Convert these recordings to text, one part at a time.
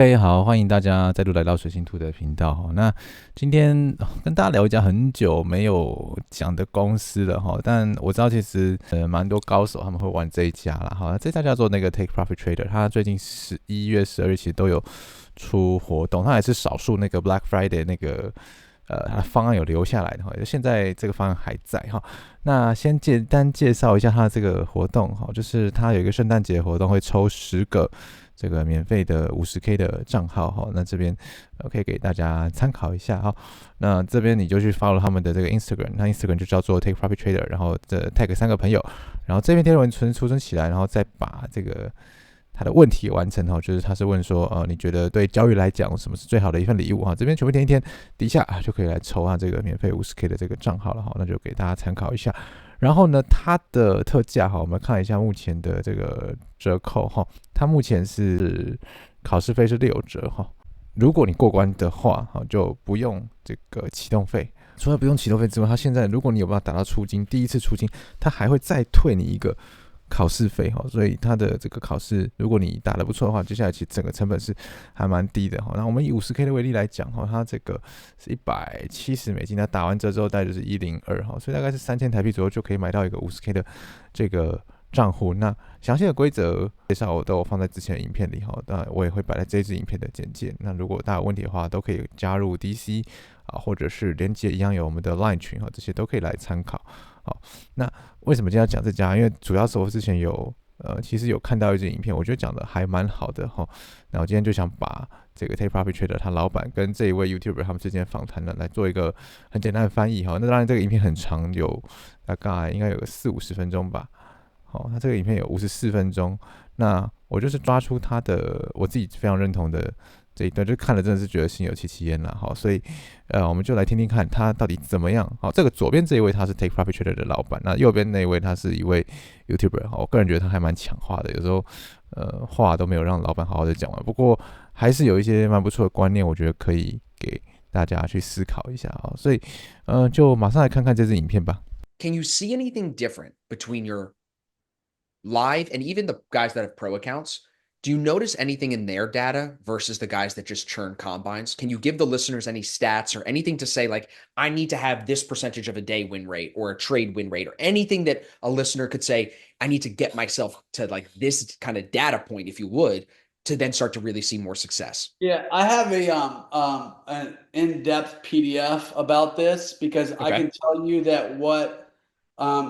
嘿，好，欢迎大家再度来到水星图的频道。那今天跟大家聊一家很久没有讲的公司了哈，但我知道其实蛮多高手他们会玩这一家啦。好，这家叫做那个 Take Profit Trader，它最近11月、12月其实都有出活动，它也是少数那个 Black Friday 那个它的方案有留下来的哈，现在这个方案还在哈。那先简单介绍一下它这个活动哈，就是它有一个圣诞节活动，会抽10个这个免费的50K 的账号哈，那这边可以给大家参考一下哈。那这边你就去 follow 他们的这个 Instagram， 那 Instagram 就叫做 Take Profit Trader， 然后tag 3个朋友，然后这篇贴文储存起来，然后再把这个他的问题完成哈，就是他是问说你觉得对交易来讲什么是最好的一份礼物哈？这边全部填一填，底下就可以来抽他这个免费50K 的这个账号了哈，那就给大家参考一下。然后呢，它的特价哈，我们看一下目前的这个折扣哈，它目前是考试费是6折哈。如果你过关的话，就不用这个启动费。除了不用启动费之外，它现在如果你有办法打到出金，第一次出金，它还会再退你一个考试费哈，所以它的这个考试，如果你打得不错的话，接下来其实整个成本是还蛮低的哈。那我们以50K 的为例来讲哈，它这个是$170，那打完折之后大概就是102哈，所以大概是3000台币左右就可以买到一个50K 的这个账户。那详细的规则介绍我都有放在之前的影片里哈，那我也会摆在这一支影片的简介。那如果大家有问题的话，都可以加入 DC 或者是连结一样有我们的 LINE 群哈，这些都可以来参考。好，那为什么今天要讲这家？因为主要是我之前其实有看到一支影片，我觉得讲的还蛮好的哈。那我今天就想把这个 Take Profit Trader 他老板跟这一位 YouTuber 他们之间的访谈呢，来做一个很简单的翻译哈。那当然这个影片很长，有大概应该有个40-50分钟吧。好，那这个影片有54分钟，那我就是抓出他的我自己非常认同的这一段，就看了真的是觉得心有戚戚焉啦。好，所以我们就来听听看他到底怎么样。好，这个左边这一位他是 Take Profit Trader 的老板，那右边那一位他是一位 YouTuber。好，我个人觉得他还蛮强化的，有时候话都没有让老板好好的讲完，不过还是有一些蛮不错的观念，我觉得可以给大家去思考一下。好，所以就马上来看看这支影片吧。Can you see anything different between your live and even the guys that have pro accounts? Do you notice anything in their data versus the guys that just churn combines? Can you give the listeners any stats or anything to say, like, I need to have this percentage of a day win rate or a trade win rate, or anything that a listener could say, I need to get myself to like this kind of data point, if you would, to then start to really see more success? Yeah, I have an in-depth PDF about this because I can tell you that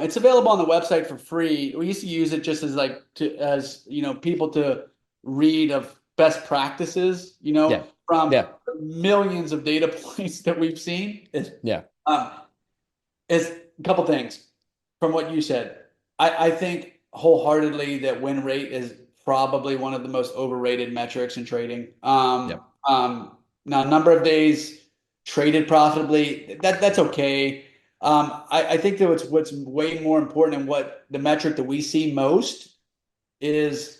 it's available on the website for free. We used to use it just as people to read of best practices, from millions of data points that we've seen. It's a couple things from what you said. I think wholeheartedly that win rate is probably one of the most overrated metrics in trading. Now, number of days traded profitably, that's okay. I think that what's way more important, and what the metric that we see most is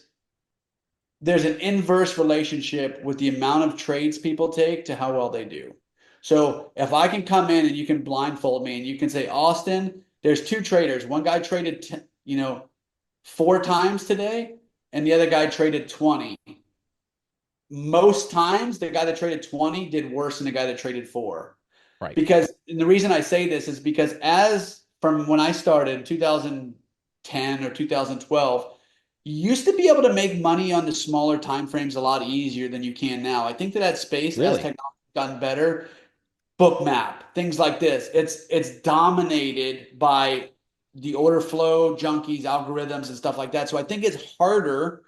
there's an inverse relationship with the amount of trades people take to how well they do. So if I can come in and you can blindfold me and you can say, Austin, there's 2 traders. One guy traded 4 times today, and the other guy traded 20. Most times, the guy that traded 20 did worse than the guy that traded 4. Right. Because, and the reason I say this is because from when I started in 2010 or 2012, you used to be able to make money on the smaller time frames a lot easier than you can now. I think that space, as technology has gotten better, Bookmap, things like this, it's dominated by the order flow junkies, algorithms, and stuff like that. So I think it's harder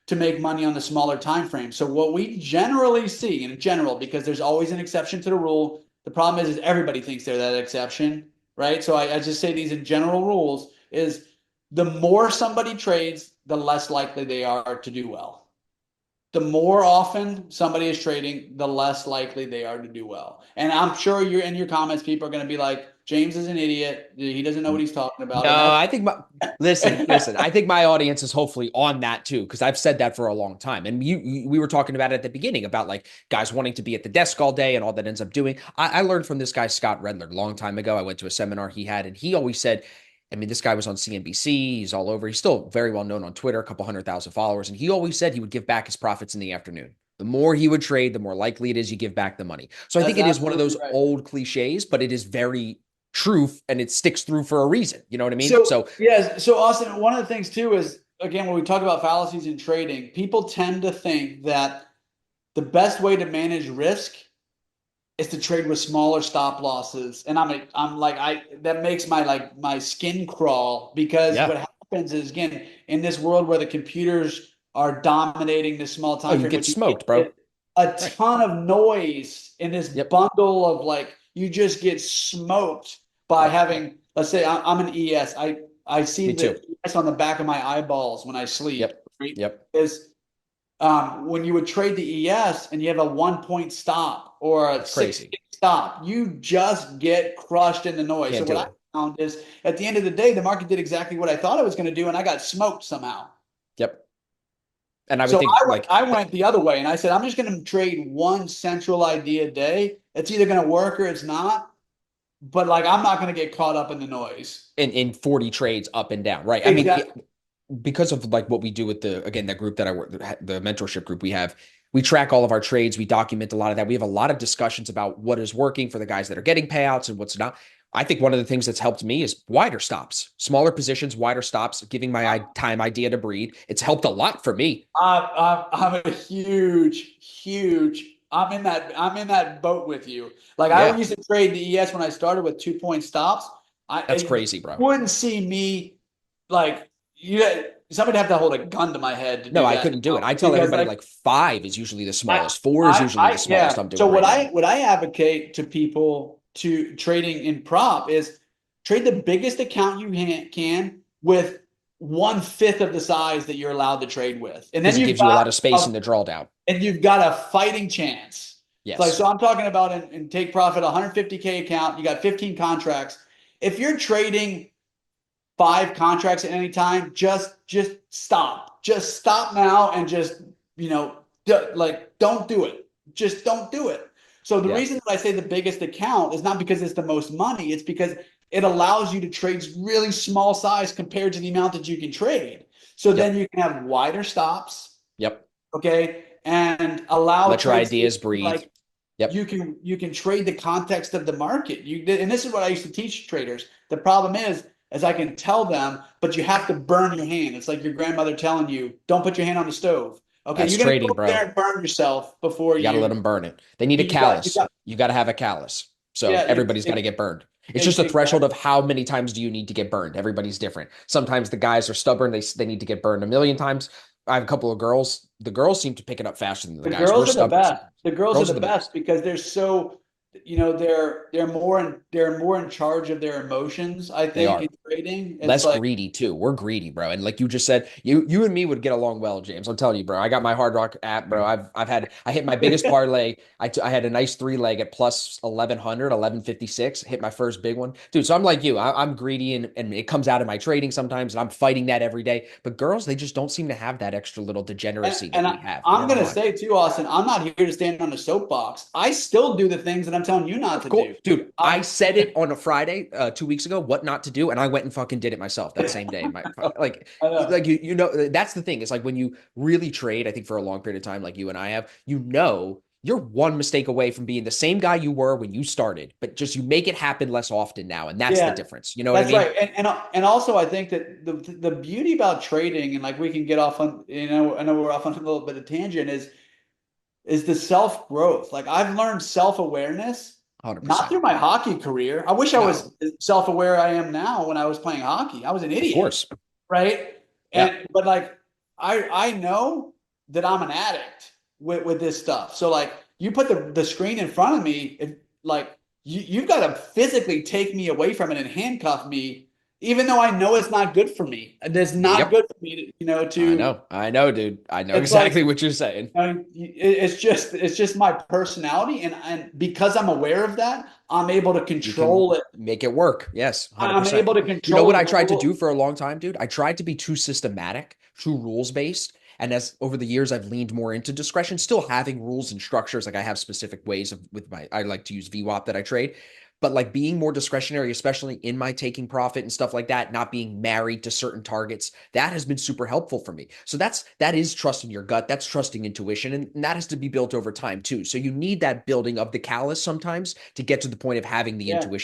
to make money on the smaller time frame. So what we generally see, in general, because there's always an exception to the rule, the problem is everybody thinks they're that exception, right? So I just say these in general rules is the more somebody trades, the less likely they are to do well. The more often somebody is trading, the less likely they are to do well. And I'm sure you're in your comments, people are going to be like, James is an idiot. He doesn't know what he's talking about. No, I think listen, I think my audience is hopefully on that too, because I've said that for a long time. And we were talking about it at the beginning about like guys wanting to be at the desk all day and all that ends up doing. I learned from this guy, Scott Redler, a long time ago. I went to a seminar he had, and he always said, I mean, this guy was on CNBC. He's all over. He's still very well known on Twitter, a couple 100,000 followers. And he always said he would give back his profits in the afternoon. The more he would trade, the more likely it is you give back the money. So I think it is one of those old cliches, but it is very true and it sticks through for a reason. You know what I mean? So yes. So Austin, one of the things too is, again, when we talk about fallacies in trading, people tend to think that the best way to manage risk is to trade with smaller stop losses. And that makes my skin crawl, because what happens is, again, in this world where the computers are dominating this small time frame, you get smoked, bro. A ton of noise in this bundle of you just get smoked by having, let's say I'm an ES. I see the ES on the back of my eyeballs when I sleep. Is when you would trade the ES and you have a 1 point stop or a 6 stop, you just get crushed in the noise. So what I found is, at the end of the day, the market did exactly what I thought it was going to do, and I got smoked somehow. And I would think I went the other way, and I said, I'm just going to trade one central idea a day. It's either going to work or it's not. But I'm not going to get caught up in the noise. In 40 trades up and down, right? Exactly. I mean, because of what we do with that group that I work, the mentorship group we track all of our trades. We document a lot of that. We have a lot of discussions about what is working for the guys that are getting payouts and what's not. I think one of the things that's helped me is wider stops, smaller positions, wider stops, giving my time idea to breathe. It's helped a lot for me. I'm a huge. I'm in that boat with you. I used to trade the ES when I started with 2 point stops. That's crazy, bro. You wouldn't see me somebody'd have to hold a gun to my head to do that. I couldn't do it. I tell everybody 5 is usually the smallest. 4 is usually the smallest I'm doing. So what I advocate to people to trading in prop is trade the biggest account you can with 1/5 of the size that you're allowed to trade with. And then it gives you a lot of space in the drawdown. And you've got a fighting chance. Yes. So I'm talking about in take profit, 150K account, you got 15 contracts. If you're trading 5 contracts at any time, just stop. Just stop now and just, don't do it. Just don't do it. So the reason that I say the biggest account is not because it's the most money. It's because it allows you to trade really small size compared to the amount that you can trade. So then you can have wider stops. Okay. And let your ideas breathe. You can trade the context of the market. And this is what I used to teach traders. The problem is I can tell them, but you have to burn your hand. It's like your grandmother telling you, don't put your hand on the stove. Okay, that's trading, bro. There and burn yourself before you got to let them burn it. They need a callus. You got to have a callus. So everybody's got to get burned. It's just a threshold of how many times do you need to get burned. Everybody's different. Sometimes the guys are stubborn. They need to get burned 1,000,000 times. I have a couple of girls. The girls seem to pick it up faster than the guys. Girls are the best. The girls are the best because they're so, they're more in charge of their emotions. I think in trading, it's less greedy too. We're greedy, bro. And like you just said, you and me would get along well, James. I'm telling you, bro. I got my Hard Rock app, bro. I hit my biggest parlay. I had a nice 3-leg at plus 1100, 1156. Hit my first big one, dude. So I'm like you. I'm greedy, and it comes out of my trading sometimes, and I'm fighting that every day. But girls, they just don't seem to have that extra little degeneracy that we have. I'm gonna say too, Austin. I'm not here to stand on a soapbox. I still do the things that I'm telling you not to do. Dude, I said it on a Friday 2 weeks ago, what not to do, and I went and fucking did it myself that same day. That's the thing. It's like when you really trade, I think for a long period of time, like you and I have, you're one mistake away from being the same guy you were when you started, but just you make it happen less often now, and that's the difference. You know what I mean? That's right. And also I think that the beauty about trading, and like we can get off on, I know we're off on a little bit of tangent, is the self-growth. Like I've learned self-awareness. 100%. Not through my hockey career. I wish I was self-aware I am now when I was playing hockey. I was an idiot. Of course. Right? But I know that I'm an addict with this stuff. So you put the screen in front of me, you've got to physically take me away from it and handcuff me, even though I know it's not good for me. It's not good for me to I know, dude. I know exactly what you're saying. It's just my personality. And because I'm aware of that, I'm able to control it. Make it work. Yes. 100%. I'm able to control. You know what I tried to do for a long time, dude? I tried to be too systematic, too rules-based. And as over the years, I've leaned more into discretion, still having rules and structures. Like I have specific ways I like to use VWAP that I trade. but like being more discretionary, especially in my taking profit and stuff like that, not being married to certain targets, that has been super helpful for me. So that is trusting your gut. That's trusting intuition. And that has to be built over time too. So you need that building of the callus sometimes to get to the point of having the intuition.